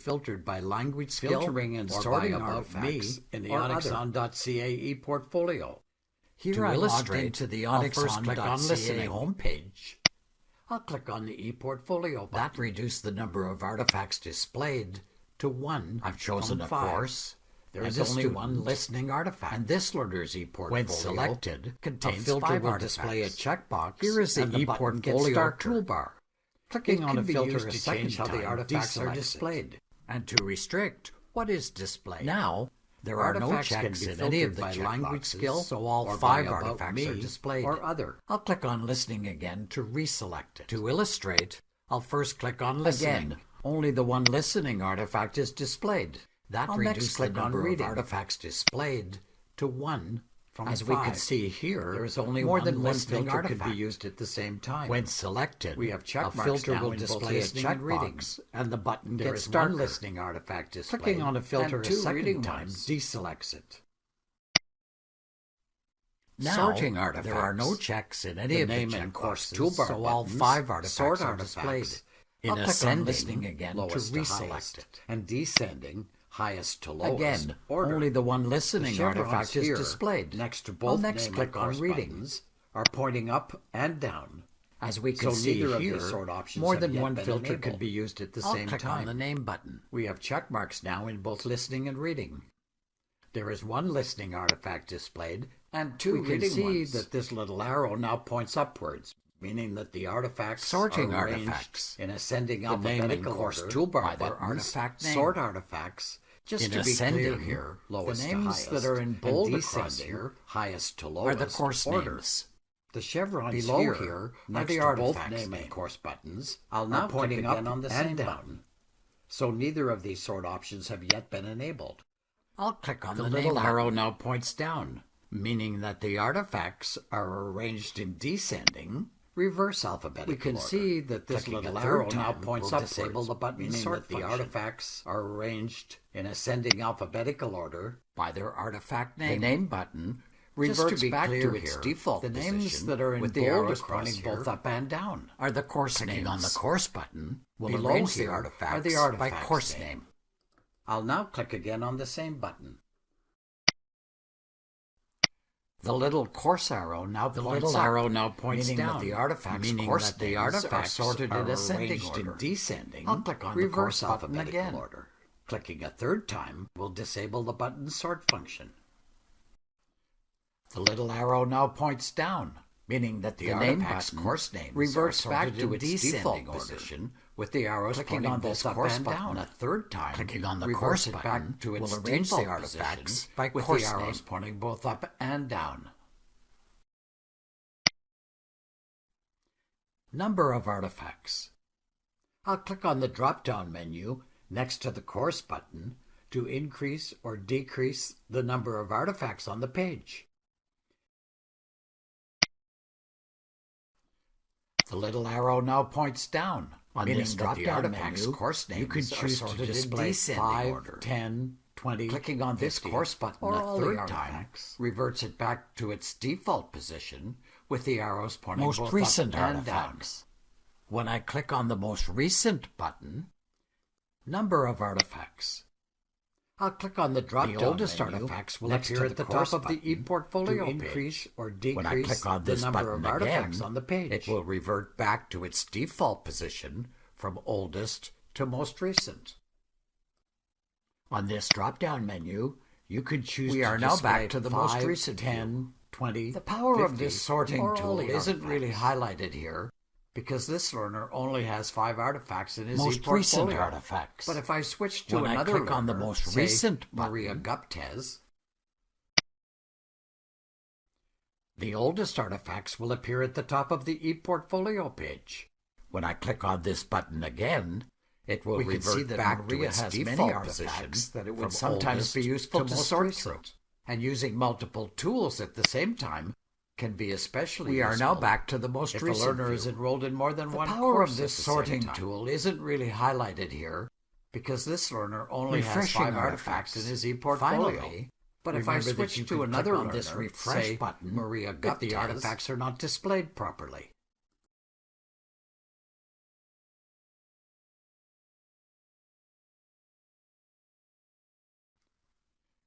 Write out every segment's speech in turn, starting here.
filtered by language skill, filtering and or sorting by artifacts me in the or Onyxon.ca ePortfolio. Here To I'm illustrate, logged into the I'll first click on Onyxon.ca Listening. homepage. I'll click on the ePortfolio button. That reduced the number of artifacts displayed to 1. I've chosen a 5. course. There and is a only student, one listening artifact. and this learner's ePortfolio, When selected, contains a filter 5 will artifacts. display a checkbox. Here is the and the button gets ePortfolio darker. toolbar. Clicking on a can be filter used to to change change how the time, artifacts are deselects it. displayed. And to restrict what is displayed. Now, there are no Artifacts can checks be in any of filtered the by language checkboxes, skill, so all or 5 by About artifacts are Me displayed. or Other. I'll click on Listening again to reselect it. To illustrate, I'll first click on Listening. Again, only the one listening artifact is displayed. That I'll next reduced the click on number of Reading. artifacts displayed to 1 from As 5. we can see here, there is only more one than one listening filter artifact. can be used at the same time. When selected, We have check a marks filter now will in both display a listening and reading. checkbox, and the button There gets is darker. one listening artifact displayed. Clicking on a filter and a 2 second reading time ones. deselects it. Now, Sorting there artifacts. are no checks in any The of name the and checkboxes, course toolbar so all buttons 5 artifacts sort are artifacts. displayed. In I'll click on ascending, listening again lowest to to reselect highest, it. and descending highest to lowest. Again, order. only the one The listening chevrons artifact is here, displayed. next to I'll both next name click and on course Reading. buttons are pointing up and down. As we can So see neither here, of these sort options more have than yet one been filter enabled. can be used at the I'll same click time. on the name button. We have check marks now in both listening and reading. There is one listening artifact displayed and 2 We can reading see ones. That this little arrow now points upwards, meaning that the artifacts Sorting are arranged artifacts. in ascending The name and alphabetical course order toolbar by their buttons artifact name. sort artifacts. Just In to be clear ascending, here, the lowest to names highest, that are in bold and across descending, here highest to are lowest the course order. names. The chevrons Below here are next the to both artifacts name and name. course buttons I'll are now pointing click up again on the and same down. button. So neither of these sort options have yet been enabled. I'll click on The the little name arrow button. now points down, meaning that the artifacts are arranged in descending, reverse alphabetical We can order. see that this Clicking little a third arrow now time points will upwards, disable the button meaning sort that the function. Artifacts are arranged in ascending alphabetical order by their artifact name. The name button Just reverts to be back clear to its here, default the position names that are in with the bold arrows across pointing here both up and down. are the course Clicking names. on the course button will below arrange here the artifacts, are the by artifacts course name. name. I'll now click again on the same button. The little course arrow now The points little up, arrow now points meaning down, that the artifacts meaning course that the names artifacts are sorted in ascending arranged order. in descending. I'll click on the reverse course button alphabetical again. order. Clicking a third time will disable the button sort function. The little arrow now points down, meaning that the name artifacts button course names reverts are back sorted to in its descending default order. position with the arrows Clicking pointing on both this up course and button down. A third time, Clicking on the reverse course it button back to its will arrange the default artifacts position by with course the arrows name. pointing both up and down. Number of artifacts. I'll click on the drop-down menu next to the course button to increase or decrease the number of artifacts on the page. The little arrow now points down. On Meaning this that the drop-down artifacts menu, course you can names are choose to sorted in display descending 5, order. 10, 20, Clicking on this 50, course button or a all third the time artifacts reverts it back to its default position with the arrows pointing most both recent up and artifacts. down. When I click on the most recent button, Number of artifacts. I'll click on the drop-down menu. oldest artifacts will next appear to at the the top course of the button ePortfolio to increase or decrease when I click on this the number button of artifacts again, on the page. it will revert back to its default position from oldest to most recent. On this drop-down menu, you can choose We to are now display back to the 5, most recent 10, 10, 20, The power 50, of this sorting or all tool the isn't really artifacts. highlighted here because this learner only has 5 artifacts in his most ePortfolio. recent artifacts. But if I switch to When I another click on the learner, most say recent Maria button, Guptes, the oldest artifacts will appear at the top of the ePortfolio page. When I click on this button again, it will we can see revert that back Maria to its has default many position artifacts that it would from sometimes oldest be useful to to most sort recent. through. And using multiple tools at the same time can be especially We are useful now back to the most if a recent learner is field. enrolled in more than The one power course of at this the same sorting time. tool isn't really highlighted here because this learner only has Refreshing 5 artifacts in his ePortfolio. Finally, But if I remember that switch you to can another click on learner, this refresh say button, Maria if Guptes, the artifacts are not displayed properly.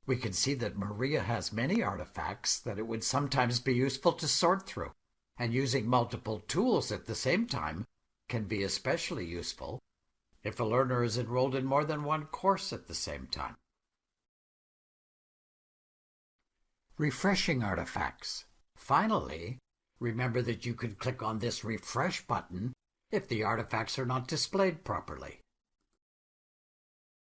We can see that Maria has many artifacts that it would sometimes be useful to sort through, and using multiple tools at the same time can be especially useful if a learner is enrolled in more than one course at the same time. Refreshing artifacts. Finally, remember that you can click on this refresh button if the artifacts are not displayed properly.